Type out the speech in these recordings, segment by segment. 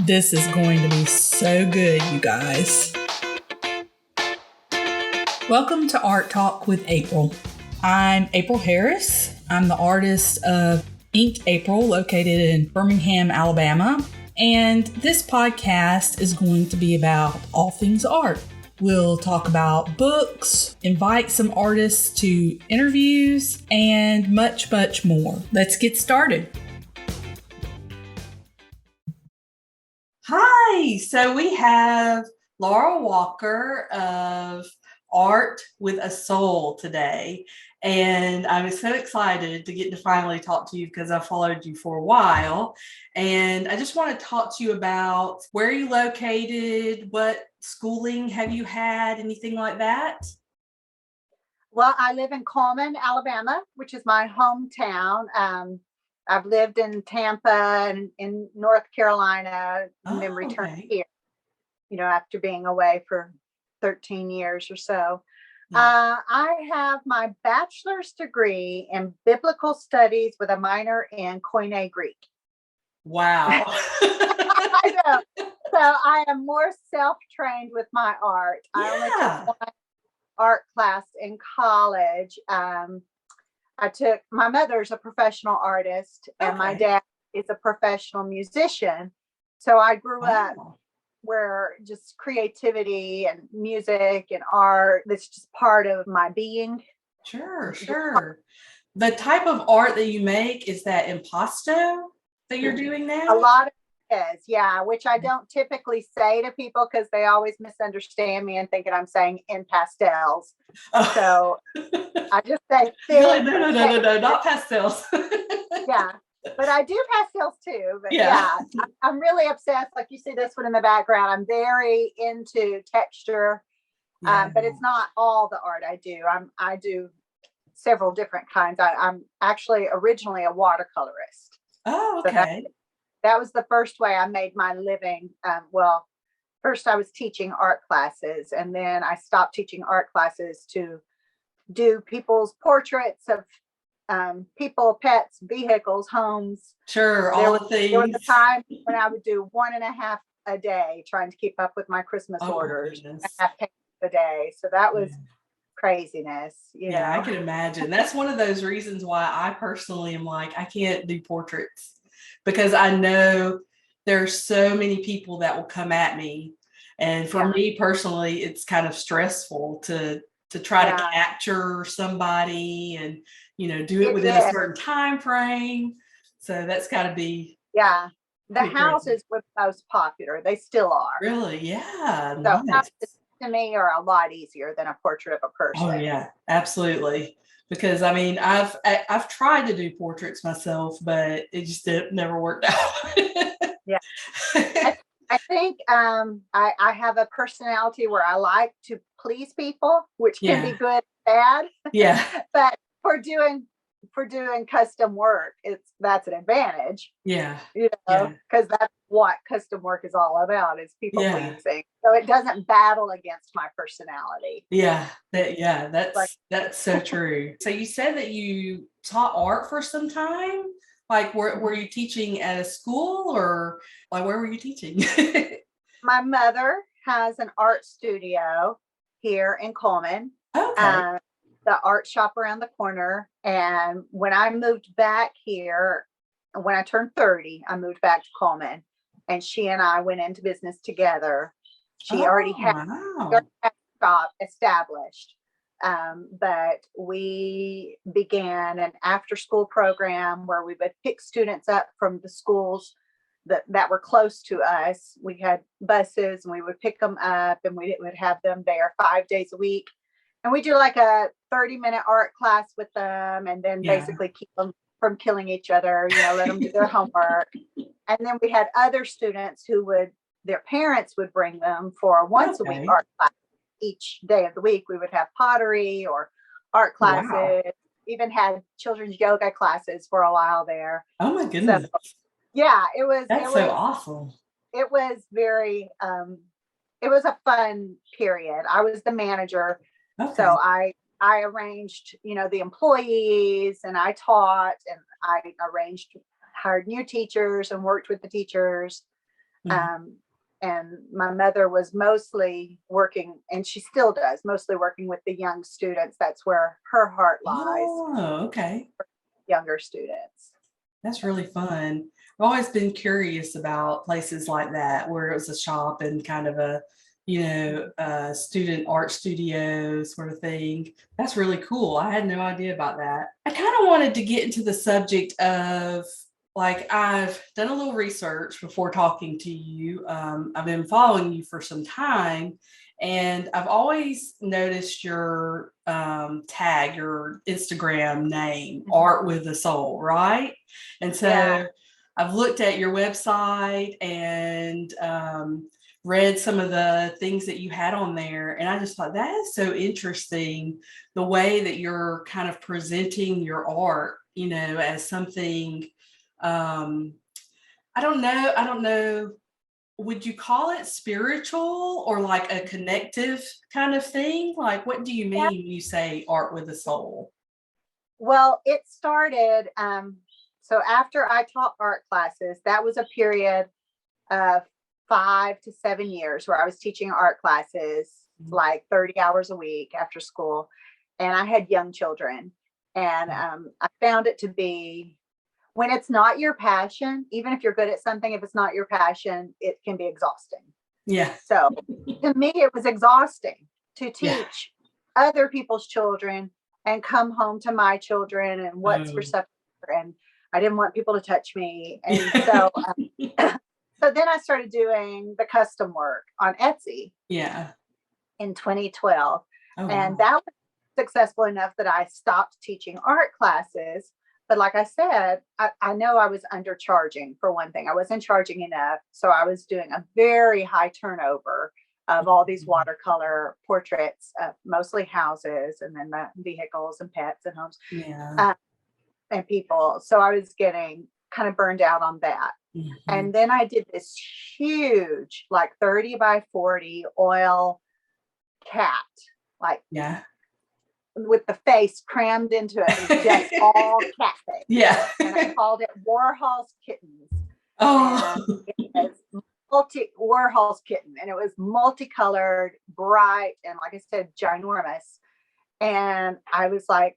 This is going to be so good, you guys. Welcome to Art Talk with April. I'm April Harris. I'm the artist of Inked April, located in Birmingham, Alabama. And this podcast is going to be about all things art. We'll talk about books, invite some artists to interviews, and much, much more. Let's get started. Hi, so we have Laura Walker of Art with a Soul today. And I was so excited to get to finally talk to you because I followed you for a while. And I just want to talk to you about where are you located, what schooling have you had, anything like that? Well, I live in Coleman, Alabama, which is my hometown. I've lived in Tampa and in North Carolina and then returned here, after being away for 13 years or so. I have my bachelor's degree in biblical studies with a minor in Koine Greek. Wow. I know. So I am more self-trained with my art. I only took one art class in college. My mother's a professional artist and my dad is a professional musician. So I grew up where just creativity and music and art, that's just part of my being. Sure. The type of art that you make, is that impasto that you're doing now? A lot of it is, which I don't typically say to people because they always misunderstand me and thinking I'm saying in pastels. So I just say no, not pastels. But I do pastels too. But I'm really obsessed. Like you see this one in the background. I'm very into texture, but it's not all the art I do. I do several different kinds. I'm actually originally a watercolorist. Oh, okay. So that was the first way I made my living. First I was teaching art classes, and then I stopped teaching art classes to do people's portraits of people, pets, vehicles, homes. Sure, all the things. There was a time when I would do 1.5 a day, trying to keep up with my Christmas orders. 1.5 pages a day. So that was craziness. I can imagine. That's one of those reasons why I personally am like, I can't do portraits, because I know there's so many people that will come at me. And for me personally, it's kind of stressful to try to capture somebody and, do it within a certain time frame. So that's got to be. Yeah. The houses were the most popular. They still are. Really? Yeah. So houses to me are a lot easier than a portrait of a person. Oh yeah, absolutely. Because I mean, I've tried to do portraits myself, but it just never worked out. I think I have a personality where I like to please people, which can be good and bad. Yeah. But for doing custom work, that's an advantage. Yeah. Because that's what custom work is all about, is people pleasing. So it doesn't battle against my personality. That's so true. So you said that you taught art for some time. Like, were you teaching at a school, or like where were you teaching? My mother has an art studio here in Coleman. Okay. The art shop around the corner. And when I moved back here, when I turned 30, I moved back to Coleman, and she and I went into business together. She already had a shop established. But we began an after-school program where we would pick students up from the schools that were close to us. We had buses, and we would pick them up, and we would have them there 5 days a week. And we do like a 30-minute art class with them, and then basically keep them from killing each other, let them do their homework. And then we had other students their parents would bring them for a once a week art class. Each day of the week, we would have pottery or art classes. Even had children's yoga classes for a while there. Oh my goodness. So, it was. That's so awesome. It was very, it was a fun period. I was the manager. Okay. So I arranged, the employees, and I taught, and I hired new teachers and worked with the teachers. Um, and my mother was mostly working, and she still does, mostly working with the young students. That's where her heart lies. Oh, okay. Younger students. That's really fun. I've always been curious about places like that where it was a shop and kind of a, student art studio sort of thing. That's really cool. I had no idea about that. I kind of wanted to get into the subject of, like, I've done a little research before talking to you. I've been following you for some time, and I've always noticed your tag, your Instagram name, Art with a Soul, right? And so I've looked at your website and read some of the things that you had on there. And I just thought that is so interesting, the way that you're kind of presenting your art, as something, I don't know. Would you call it spiritual or like a connective kind of thing? Like, what do you mean when you say art with a soul? Well, it started, so after I taught art classes, that was a period of 5 to 7 years where I was teaching art classes, like 30 hours a week after school. And I had young children. And I found it to be, when it's not your passion, even if you're good at something, if it's not your passion, it can be exhausting. Yeah. So to me, it was exhausting to teach other people's children and come home to my children and what's for supper. And I didn't want people to touch me. And so, so then I started doing the custom work on Etsy. In 2012. And that was successful enough that I stopped teaching art classes. But like I said, I know I was undercharging for one thing. I wasn't charging enough. So I was doing a very high turnover of all these watercolor portraits of mostly houses, and then the vehicles and pets and homes and people. So I was getting kind of burned out on that. And then I did this huge, like 30 by 40 oil cat, like with the face crammed into it. It was just all cat face. And I called it Warhol's Kittens. And it was Warhol's Kitten. And it was multicolored, bright, and like I said, ginormous. And I was like,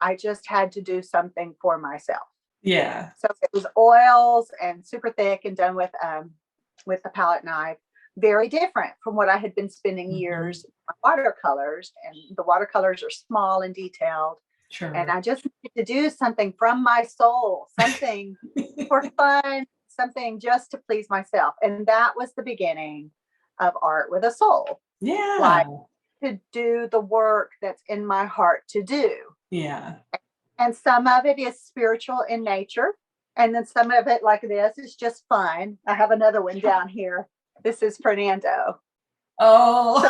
I just had to do something for myself. So it was oils and super thick and done with the palette knife. Very different from what I had been spending years on watercolors, and the watercolors are small and detailed. And I just needed to do something from my soul, something for fun, something just to please myself. And that was the beginning of Art with a Soul. Like, to do the work that's in my heart to do. And some of it is spiritual in nature. And then some of it, like this, is just fun. I have another one down here. This is Fernando. Oh,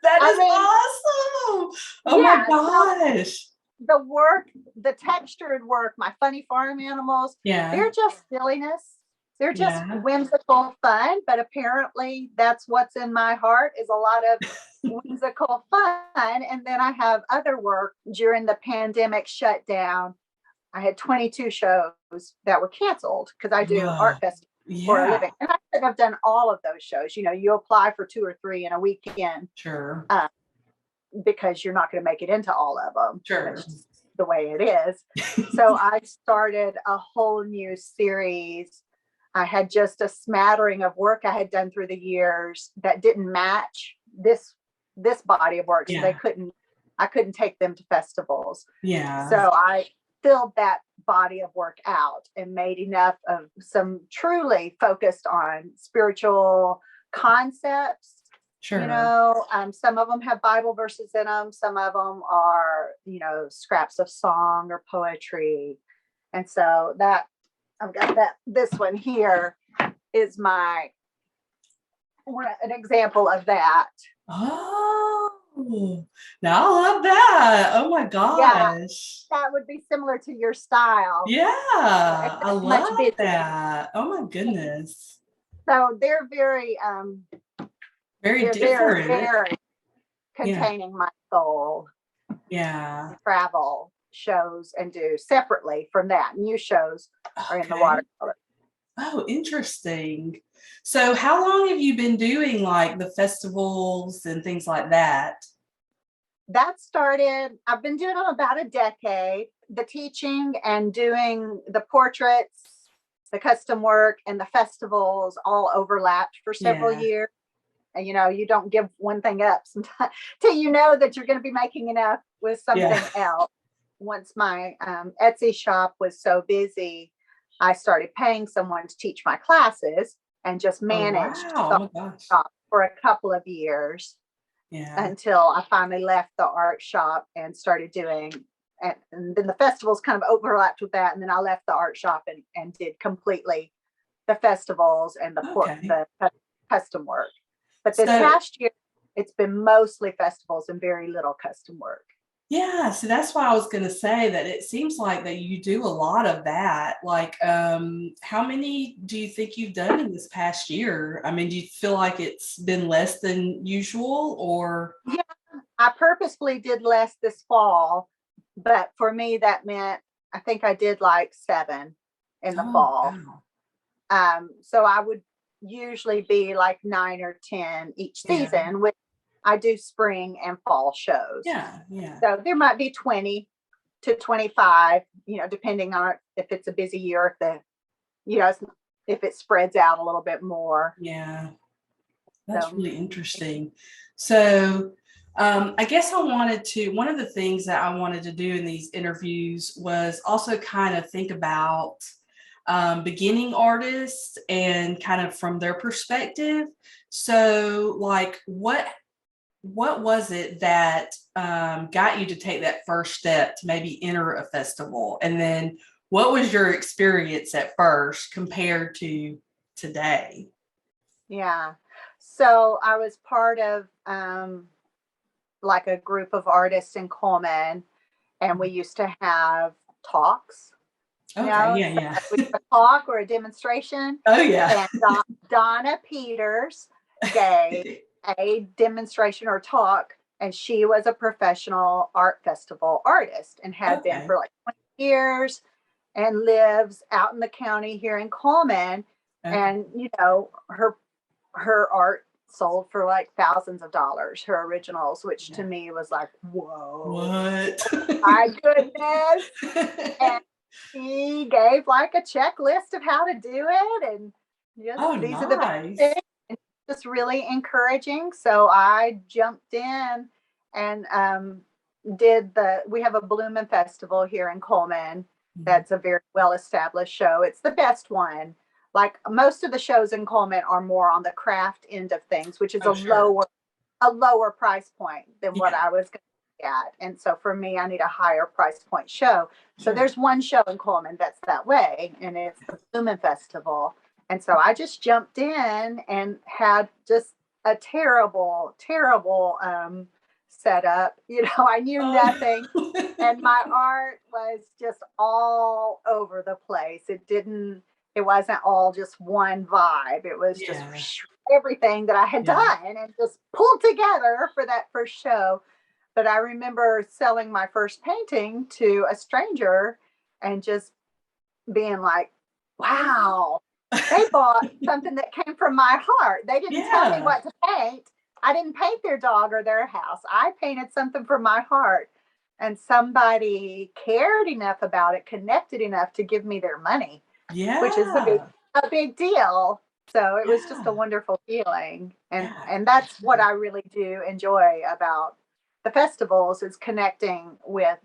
that is awesome. Oh my gosh. The work, the textured work, my funny farm animals, they're just silliness. They're just whimsical fun. But apparently that's what's in my heart, is a lot of whimsical fun. And then I have other work during the pandemic shutdown. I had 22 shows that were canceled because I do art festivals for a living. And I could have done all of those shows. You apply for 2 or 3 in a weekend. Because you're not going to make it into all of them. That's just the way it is. So I started a whole new series. I had just a smattering of work I had done through the years that didn't match this body of work. So I couldn't take them to festivals. So I filled that body of work out and made enough of some truly focused on spiritual concepts. Some of them have Bible verses in them. Some of them are, scraps of song or poetry. And so that I've got this one here is an example of that. Oh, now I love that. Oh my gosh. That would be similar to your style. I love that. Oh my goodness. So they're very different. Very containing my soul. Travel shows and do separately from that. New shows are in the watercolor. Oh, interesting. So how long have you been doing like the festivals and things like that? That started, I've been doing it about a decade. The teaching and doing the portraits, the custom work, and the festivals all overlapped for several Yeah. years. And you don't give one thing up sometimes till you know that you're going to be making enough with Yeah. something else. Once my Etsy shop was so busy, I started paying someone to teach my classes and just Oh, managed wow. Oh the my gosh. shop for a couple of years Yeah. until I finally left the art shop and started doing. And then the festivals kind of overlapped with that. And then I left the art shop and did completely the festivals and Okay. the custom work. But this So past year, it's been mostly festivals and very little custom work. yeah, so that's why I was gonna say that it seems like that you do a lot of that. Like, how many do you think you've done in this past year? I mean, do you feel like it's been less than usual or Yeah, I purposely did less this fall, but for me, that meant I think I did like 7 in the oh fall. wow. So I would usually be like 9 or 10 each Yeah. season, which I do spring and fall shows. Yeah, yeah. So there might be 20 to 25, depending on if it's a busy year, if it spreads out a little bit more. Yeah. That's So really interesting. So, I guess one of the things that I wanted to do in these interviews was also kind of think about beginning artists and kind of from their perspective. So, like, what was it that got you to take that first step to maybe enter a festival? And then what was your experience at first compared to today? yeah. So I was part of like a group of artists in Coleman, and we used to have talks. Okay, yeah, So yeah. we have a talk or a demonstration, Oh, yeah. and Donna Peters gave a demonstration or talk, and she was a professional art festival artist and had been Okay. for like 20 years and lives out in the county here in Coleman. Okay. And her art sold for like thousands of dollars, her originals, which to Yeah. me was like, whoa, What? my goodness. And he gave like a checklist of how to do it, and just Oh, these are the basics, nice. and just really encouraging. So I jumped in and we have a Bloomin' Festival here in Coleman. Mhm. That's a very well established show. It's the best one. Like most of the shows in Coleman are more on the craft end of things, which is Oh, sure. a lower price point than what Yeah, I was going to at. And so for me, I need a higher price point show. So sure. there's one show in Coleman that's that way, and it's the Bloomin' Festival. And so I just jumped in and had just a terrible, terrible setup. I knew nothing, Oh. and my art was just all over the place. It wasn't all just one vibe. It was just Yeah, everything that I had yeah. done and just pulled together for that first show. But I remember selling my first painting to a stranger and just being like, wow, they bought something that came from my heart. They didn't tell me Yeah, what to paint. I didn't paint their dog or their house. I painted something from my heart. And somebody cared enough about it, connected enough to give me their money, which is yeah, a big deal. So it was just a yeah, wonderful feeling. yeah, And for that's what sure. I really do enjoy about the festivals is connecting with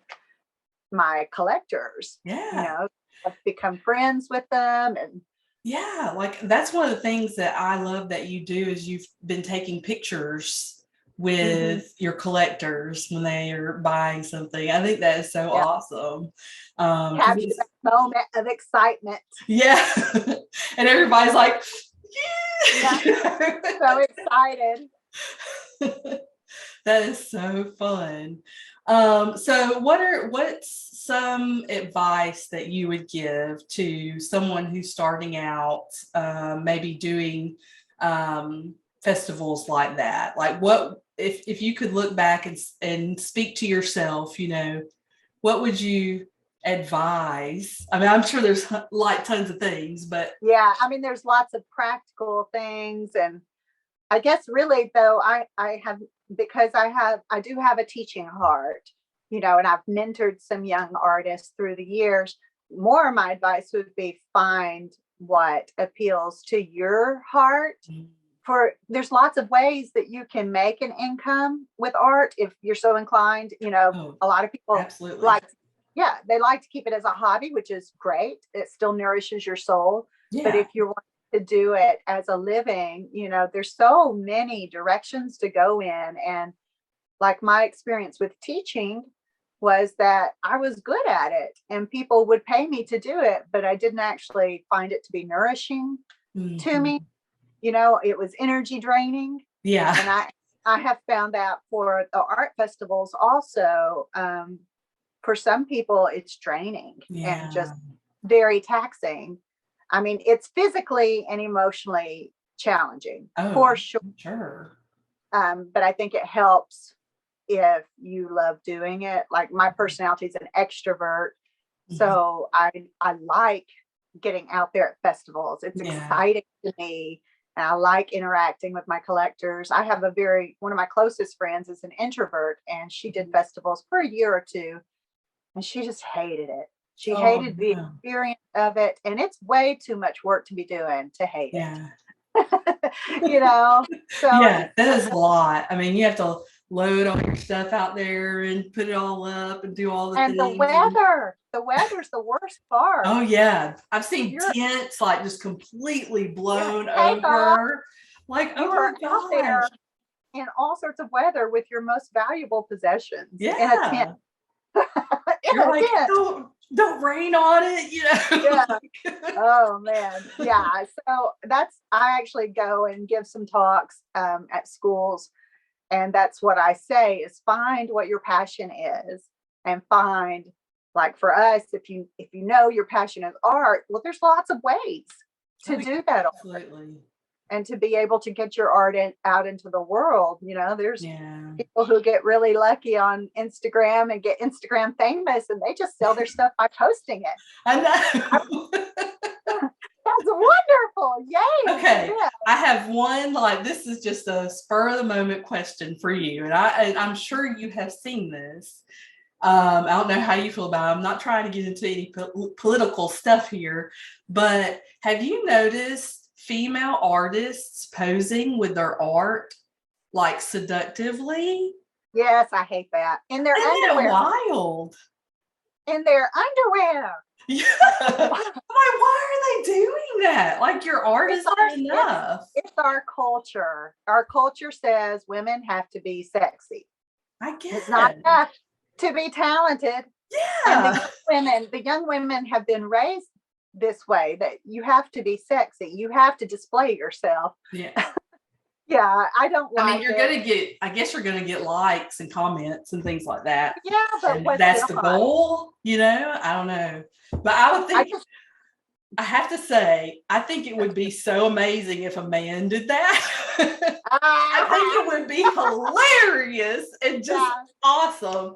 my collectors. Yeah. I've become friends with them, and Yeah, like that's one of the things that I love that you do is you've been taking pictures mhm, with your collectors when they are buying something. I think that is so yeah, awesome. Because capture it's that moment of excitement. yeah, and everybody's like, Yeah, yeah. so excited. That is so fun. So what's some advice that you would give to someone who's starting out, maybe doing festivals like that? Like what if you could look back and speak to yourself, what would you advise? I mean, I'm sure there's like tons of things, but Yeah, I mean, there's lots of practical things, and I guess really though, I have, because I do have a teaching heart, and I've mentored some young artists through the years. More of my advice would be find what appeals to your heart. For there's lots of ways that you can make an income with art if you're so inclined. A lot of people absolutely. they like to keep it as a hobby, which is great. It still nourishes your soul. But Yeah. if you want to do it as a living, there's so many directions to go in. And like my experience with teaching was that I was good at it and people would pay me to do it, but I didn't actually find it to be nourishing to me. It was energy draining. Yeah. And I have found that for the art festivals also, for some people it's draining and just very taxing. I mean, it's physically and emotionally challenging for sure. Sure. But I think it helps if you love doing it. Like my personality is an extrovert. So I like getting out there at festivals. It's exciting to me. And I like interacting with my collectors. I have one of my closest friends is an introvert, and she did festivals for a year or two, and she just hated it. She hated the experience of it. And it's way too much work to be doing to hate it. So yeah, that is a lot. I mean, you have to load all your stuff out there and put it all up and do all the things. And the weather's the worst part. Oh yeah. I've seen tents like just completely blown over. Like, oh my gosh. In all sorts of weather with your most valuable possessions in a tent. You're like, don't rain on it, Oh man. Yeah. So I actually go and give some talks at schools. And that's what I say is find what your passion is, and find, like for us, if you know your passion is art, well, there's lots of ways to do that. Absolutely. And to be able to get your art out into the world. There's people who get really lucky on Instagram and get Instagram famous, and they just sell their stuff by posting it. I know. That's wonderful. Yay. Okay. Yeah. I have one, this is just a spur of the moment question for you. And I'm sure you have seen this. I don't know how you feel about it. I'm not trying to get into any political stuff here, but have you noticed female artists posing with their art like seductively? Yes, I hate that. In their underwear. Wild. In their underwear. Yeah. Why are they doing that? Like, your art is not enough. It's our culture. Our culture says women have to be sexy. I guess it's not enough to be talented. Yeah. And the young women have been raised this way, that you have to be sexy. You have to display yourself. Yeah. Yeah, I don't like. I mean, I guess you're gonna get likes and comments and things like that. Yeah, but that's the goal, I don't know. But I would think I have to say, I think it would be so amazing if a man did that. I think it would be hilarious and just awesome.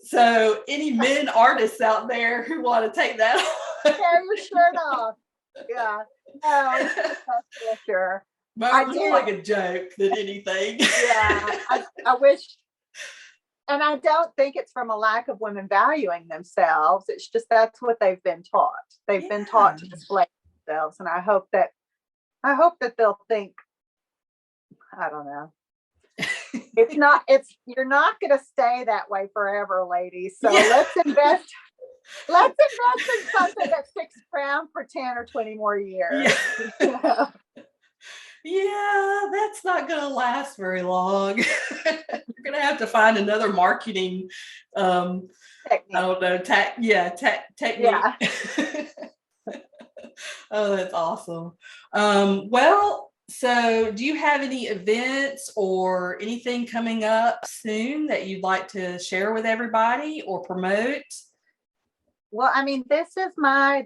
So any men artists out there who want to take that off. Tear your shirt off. Yeah. No, it's just for sure. But it's more like a joke than anything. Yeah. I wish. And I don't think it's from a lack of women valuing themselves. It's just that's what they've been taught. They've been taught to display themselves. And I hope that they'll think, I don't know. You're not going to stay that way forever, ladies. So let's invest in something that sticks around for 10 or 20 more years. Yeah. Yeah, that's not going to last very long. You're going to have to find another marketing, technique. I don't know, technique. Yeah. Oh, that's awesome. Well, so do you have any events or anything coming up soon that you'd like to share with everybody or promote? Well, I mean, this is my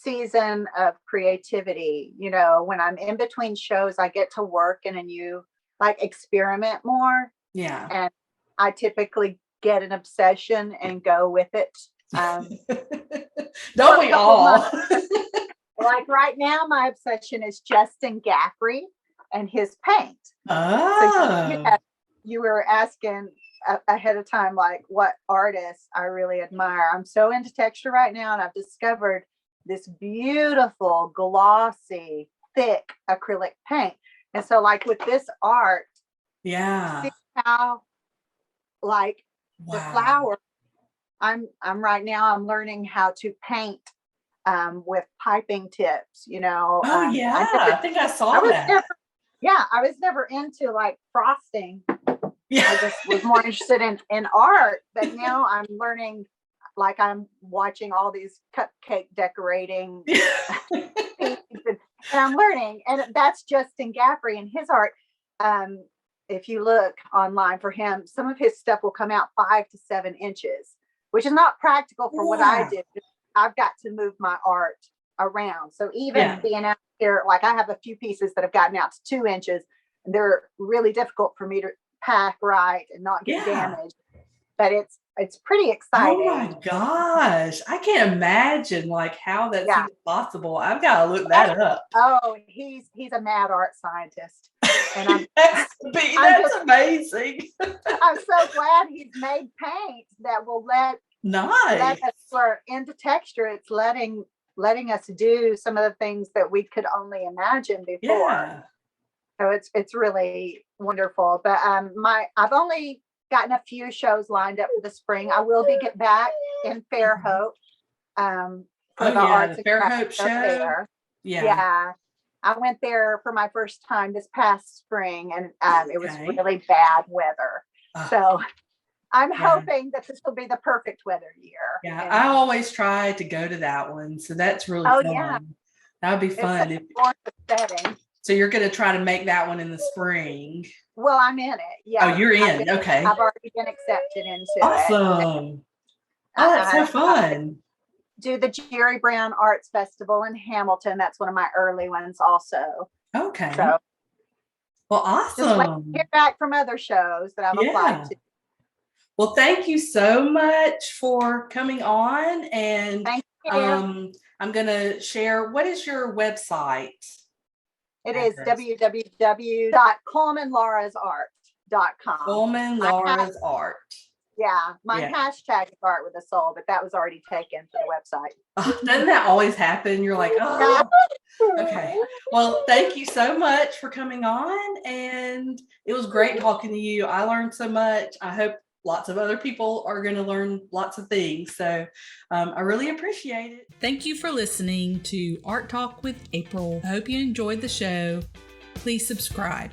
season of creativity. When I'm in between shows, I get to work in a new, experiment more. Yeah. And I typically get an obsession and go with it Don't we all? Like right now, my obsession is Justin Gaffrey and his paint. Oh. So you were asking ahead of time, like what artists I really admire. I'm so into texture right now, and I've discovered this beautiful, glossy, thick acrylic paint. And so, like with this art, Yeah. see how, like the Wow. flower. I'm right now. I'm learning how to paint with piping tips. Oh, yeah. I think I saw that. I was never into like frosting. Yeah. I just was more interested in art, but now I'm learning, like I'm watching all these cupcake decorating and I'm learning, and that's Justin Gaffrey and his art. If you look online for him, some of his stuff will come out 5 to 7 inches, which is not practical for what I do. I've got to move my art around. So even being out here, like I have a few pieces that have gotten out to 2 inches, and they're really difficult for me to pack right and not get damaged. But it's pretty exciting. Oh my gosh. I can't imagine like how that's even possible. I've got to look that up. Oh, he's a mad art scientist. And that's amazing. I'm so glad he's made paint that will let us, for into texture. It's letting us do some of the things that we could only imagine before. Yeah. So it's really wonderful. But I've only gotten a few shows lined up for the spring. I will be get back in Fairhope for the Arts the Fairhope show. There. Yeah. I went there for my first time this past spring, and it was really bad weather. So I'm hoping that this will be the perfect weather year. Yeah, I always try to go to that one. So that's really fun. Yeah. That would be fun. It's such a setting. So you're going to try to make that one in the spring. Well, I'm in it. Yeah. Oh, you're in. Okay. I've already been accepted into it. Awesome. Oh, that's so fun. Do the Jerry Brown Arts Festival in Hamilton. That's one of my early ones also. Okay. So, well, awesome. Just wait to hear back from other shows that I've applied to. Well, thank you so much for coming on. And thank you. I'm going to share, what is your website? It is www.colemanlaurasart.com. Coleman Laura's Art. Yeah, my hashtag is art with a soul, but that was already taken for the website. Doesn't that always happen? You're like, oh, okay. Well, thank you so much for coming on, and it was great talking to you. I learned so much. I hope lots of other people are going to learn lots of things. So I really appreciate it. Thank you for listening to Art Talk with April. I hope you enjoyed the show. Please subscribe.